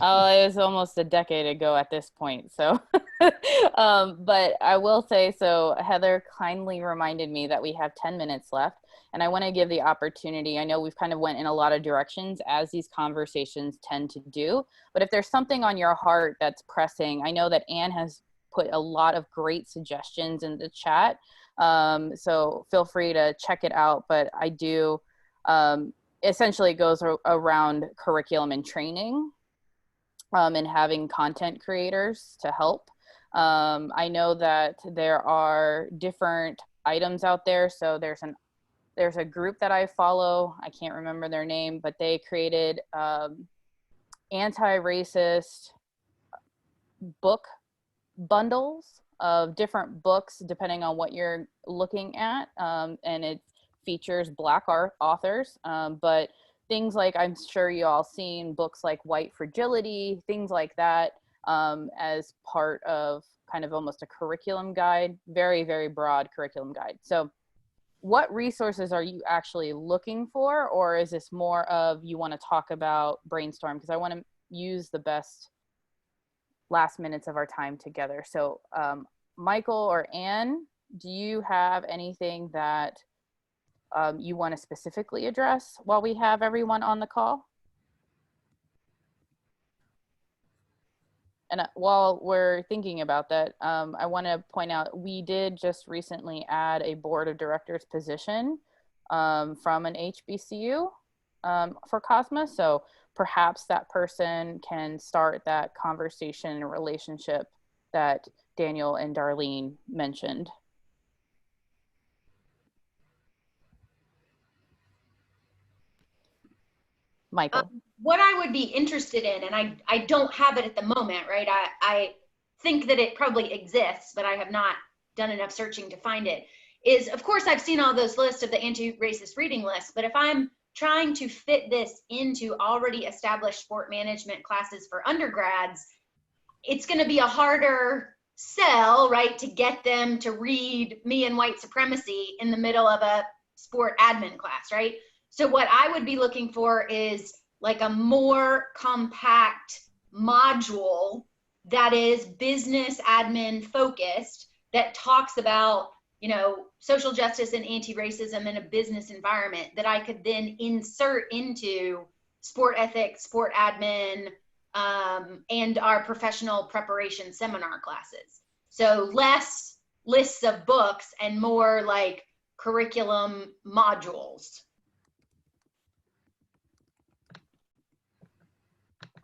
Oh, it was almost a decade ago at this point. So, but I will say, so Heather kindly reminded me that we have 10 minutes left, and I want to give the opportunity. I know we've kind of went in a lot of directions, as these conversations tend to do, but if there's something on your heart that's pressing, I know that Anne has put a lot of great suggestions in the chat. So feel free to check it out, but I do, essentially it goes around curriculum and training, and having content creators to help. I know that there are different items out there. So there's a group that I follow. I can't remember their name, but they created anti-racist book bundles of different books depending on what you're looking at, and it features Black authors, but things like, I'm sure you all seen books like White Fragility, things like that, as part of kind of almost a curriculum guide, very, very broad curriculum guide. So what resources are you actually looking for, or is this more of you want to talk about brainstorm? Because I want to use the best last minutes of our time together. So Michael or Anne, do you have anything that you want to specifically address while we have everyone on the call? And while we're thinking about that, I want to point out, we did just recently add a board of directors position from an HBCU for COSMA. So perhaps that person can start that conversation and relationship that Daniel and Darlene mentioned. Michael. What I would be interested in, and I don't have it at the moment, right? I think that it probably exists, but I have not done enough searching to find it, is, of course, I've seen all those lists of the anti-racist reading lists, but if I'm trying to fit this into already established sport management classes for undergrads, it's going to be a harder sell, right, to get them to read Me and White Supremacy in the middle of a sport admin class, right? So what I would be looking for is like a more compact module that is business admin focused, that talks about, you know, social justice and anti-racism in a business environment, that I could then insert into sport ethics, sport admin, and our professional preparation seminar classes. So less lists of books and more like curriculum modules.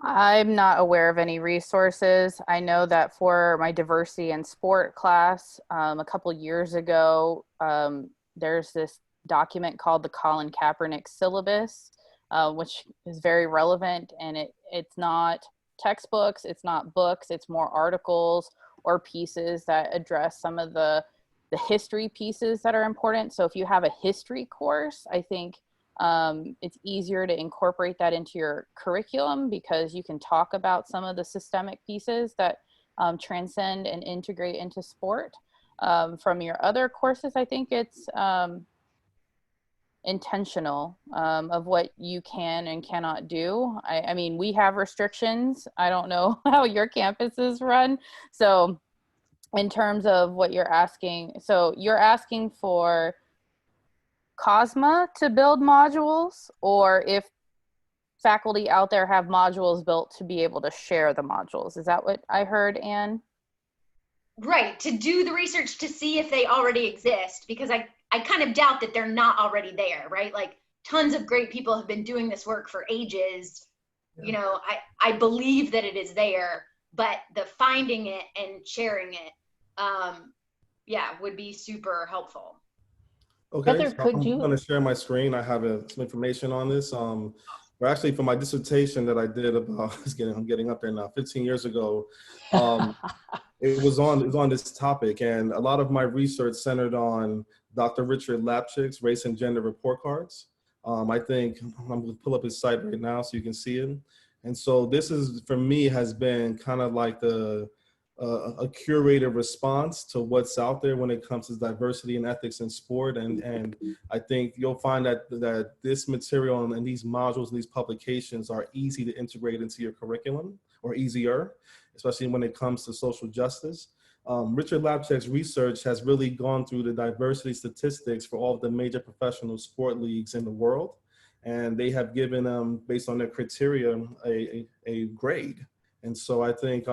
I'm not aware of any resources. I know that for my diversity and sport class, a couple years ago, there's this document called the Colin Kaepernick syllabus, which is very relevant, and it's not textbooks, it's not books, it's more articles or pieces that address some of the history pieces that are important. So if you have a history course, I think it's easier to incorporate that into your curriculum, because you can talk about some of the systemic pieces that transcend and integrate into sport. From your other courses, I think it's intentional of what you can and cannot do. I mean, we have restrictions. I don't know how your campuses run. So in terms of what you're asking, so you're asking for COSMA to build modules, or if faculty out there have modules built to be able to share the modules. Is that what I heard, Anne? Right, to do the research to see if they already exist, because I kind of doubt that they're not already there, right? Like tons of great people have been doing this work for ages. Yeah. You know, I believe that it is there, but the finding it and sharing it, yeah, would be super helpful. Okay, Heather, so could I'm you? going to share my screen. I have some information on this. But actually, for my dissertation that I did about, I'm getting up there now, 15 years ago, it was on this topic, and a lot of my research centered on Dr. Richard Lapchick's race and gender report cards. I think I'm going to pull up his site right now so you can see it. And so this is, for me, has been kind of like a curated response to what's out there when it comes to diversity and ethics in sport. And I think you'll find that this material and these modules and these publications are easy to integrate into your curriculum, or easier, especially when it comes to social justice. Richard Lapchick's research has really gone through the diversity statistics for all of the major professional sport leagues in the world. And they have given them, based on their criteria, a grade. And so I think,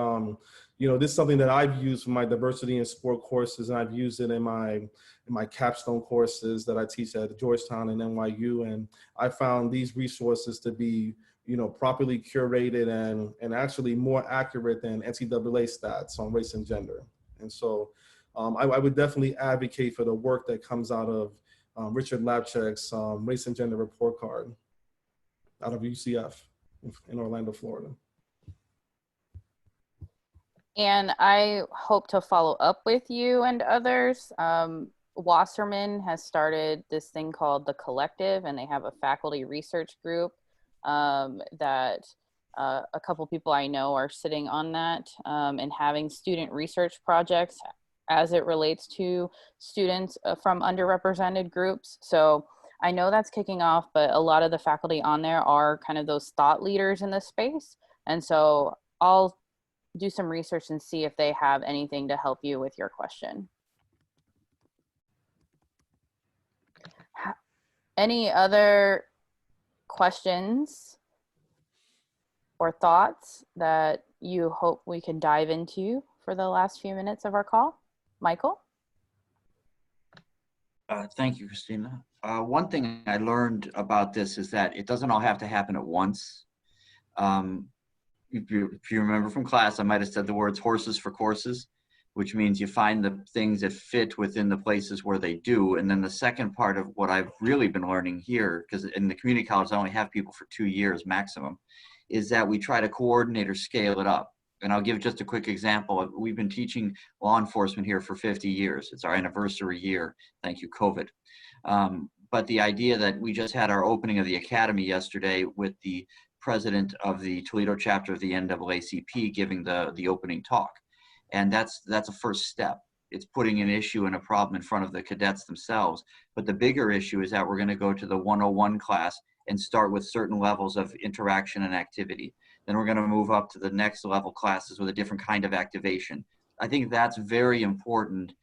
you know, this is something that I've used for my diversity in sport courses, and I've used it in my capstone courses that I teach at Georgetown and NYU. And I found these resources to be, you know, properly curated and actually more accurate than NCAA stats on race and gender. And so I would definitely advocate for the work that comes out of Richard Lapchick's race and gender report card out of UCF. in Orlando, Florida. And I hope to follow up with you and others. Wasserman has started this thing called The Collective, and they have a faculty research group that a couple people I know are sitting on that and having student research projects as it relates to students from underrepresented groups. So I know that's kicking off, but a lot of the faculty on there are kind of those thought leaders in this space. And so I'll do some research and see if they have anything to help you with your question. Any other questions or thoughts that you hope we can dive into for the last few minutes of our call? Michael? Thank you, Christina. One thing I learned about this is that it doesn't all have to happen at once. If you remember from class, I might have said the words horses for courses, which means you find the things that fit within the places where they do. And then the second part of what I've really been learning here, because in the community college, I only have people for 2 years maximum, is that we try to coordinate or scale it up. And I'll give just a quick example. We've been teaching law enforcement here for 50 years. It's our anniversary year. Thank you, COVID. But the idea that we just had our opening of the academy yesterday with the president of the Toledo chapter of the NAACP giving the opening talk. And that's a first step. It's putting an issue and a problem in front of the cadets themselves. But the bigger issue is that we're going to go to the 101 class and start with certain levels of interaction and activity. Then we're going to move up to the next level classes with a different kind of activation. I think that's very important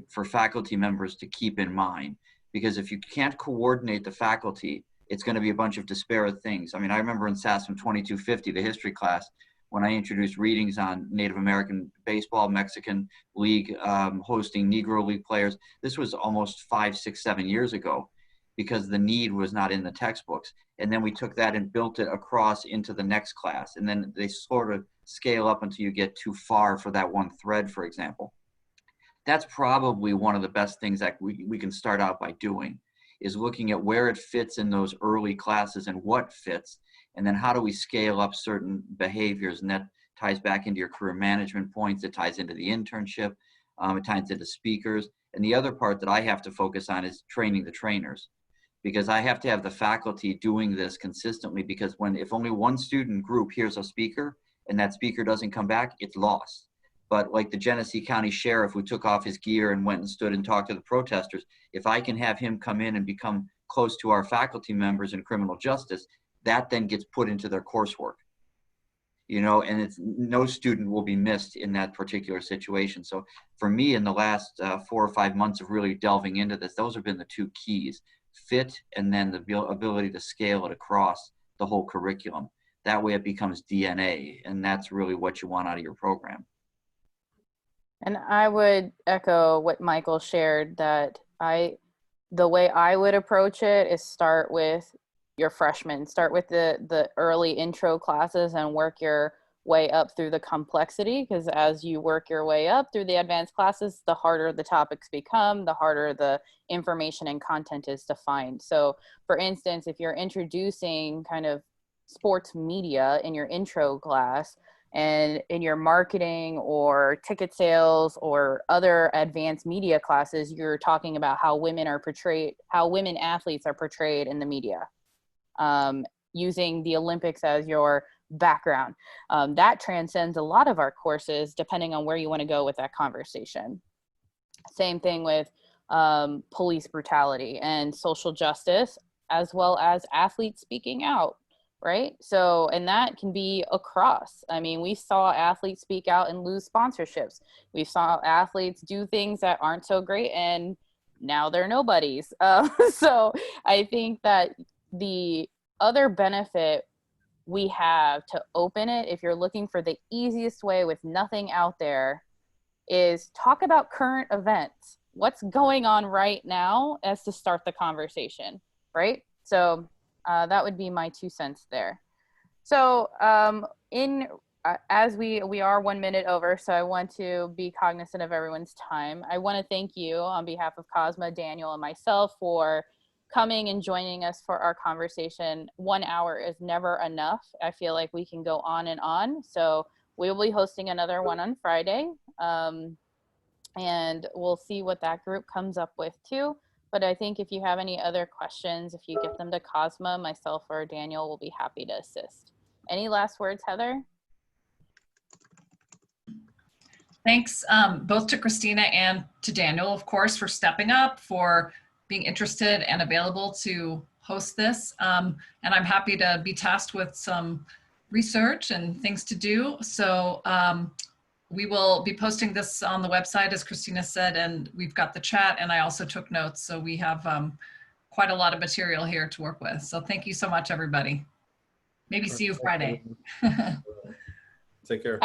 for faculty members to keep in mind, because if you can't coordinate the faculty, it's going to be a bunch of disparate things. I mean, I remember in SASM 2250, the history class, when I introduced readings on Native American baseball, Mexican League, hosting Negro League players. This was almost 5, 6, 7 years ago, because the need was not in the textbooks. And then we took that and built it across into the next class. And then they sort of scale up until you get too far for that one thread, for example. That's probably one of the best things that we can start out by doing, is looking at where it fits in those early classes and what fits. And then how do we scale up certain behaviors? And that ties back into your career management points. It ties into the internship. It ties into speakers. And the other part that I have to focus on is training the trainers, because I have to have the faculty doing this consistently, because if only one student group hears a speaker and that speaker doesn't come back, it's lost. But like the Genesee County Sheriff who took off his gear and went and stood and talked to the protesters, if I can have him come in and become close to our faculty members in criminal justice, that then gets put into their coursework, and no student will be missed in that particular situation. So for me, in the last 4 or 5 months of really delving into this, those have been the two keys: fit, and then the ability to scale it across the whole curriculum. That way it becomes DNA, and that's really what you want out of your program. And I would echo what Michael shared, that the way I would approach it is start with your freshmen, start with the early intro classes and work your way up through the complexity, because as you work your way up through the advanced classes, the harder the topics become, the harder the information and content is to find. So for instance, if you're introducing kind of sports media in your intro class, and in your marketing or ticket sales or other advanced media classes, you're talking about how women athletes are portrayed in the media, using the Olympics as your background. That transcends a lot of our courses, depending on where you want to go with that conversation. Same thing with police brutality and social justice, as well as athletes speaking out. Right? So, and that can be across. I mean, we saw athletes speak out and lose sponsorships. We saw athletes do things that aren't so great, and now they're nobodies. So I think that the other benefit we have to open it, if you're looking for the easiest way with nothing out there, is talk about current events. What's going on right now as to start the conversation, right? So that would be my 2 cents there. So as we are 1 minute over, so I want to be cognizant of everyone's time. I want to thank you on behalf of COSMA, Daniel, and myself for coming and joining us for our conversation. 1 hour is never enough. I feel like we can go on and on. So we will be hosting another one on Friday. And we'll see what that group comes up with too. But I think if you have any other questions, if you get them to COSMA, myself or Daniel will be happy to assist. Any last words, Heather? Thanks both to Christina and to Daniel, of course, for stepping up, for being interested and available to host this. And I'm happy to be tasked with some research and things to do. So we will be posting this on the website, as Christina said, and we've got the chat, and I also took notes. So we have quite a lot of material here to work with. So thank you so much, everybody. Maybe see you Friday. Take care.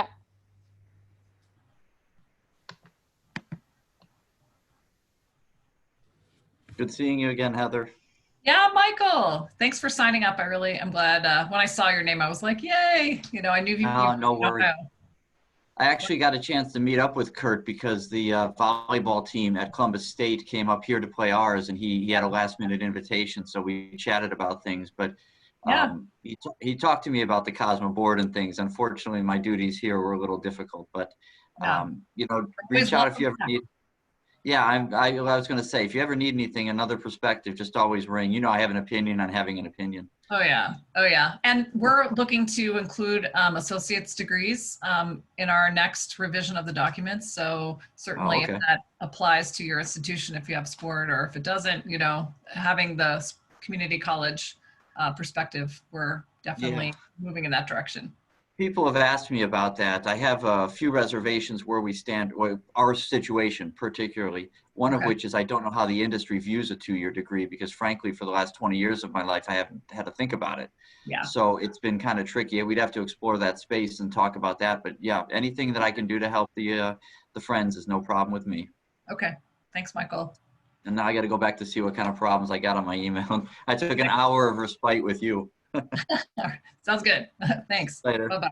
Good seeing you again, Heather. Yeah, Michael, thanks for signing up. I really am glad. When I saw your name, I was like, yay. You know, I knew you. No worries. I actually got a chance to meet up with Kurt because the volleyball team at Columbus State came up here to play ours, and he had a last minute invitation. So we chatted about things, but Yeah. he talked to me about the COSMA board and things. Unfortunately, my duties here were a little difficult, but you know, reach out if you ever need. Yeah, I was going to say, if you ever need anything, another perspective, just always ring. You know, I have an opinion on having an opinion. Oh yeah. Oh yeah. And we're looking to include associate's degrees in our next revision of the documents. So certainly if that applies to your institution, if you have sport, or if it doesn't, you know, having the community college perspective, we're definitely moving in that direction. People have asked me about that. I have a few reservations where we stand, our situation particularly, one of which is I don't know how the industry views a 2-year degree, because frankly, for the last 20 years of my life, I haven't had to think about it. Yeah. So it's been kind of tricky. We'd have to explore that space and talk about that. But yeah, anything that I can do to help the friends is no problem with me. Okay. Thanks, Michael. And now I got to go back to see what kind of problems I got on my email. I took an hour of respite with you. Sounds good. Thanks. Later. Bye-bye.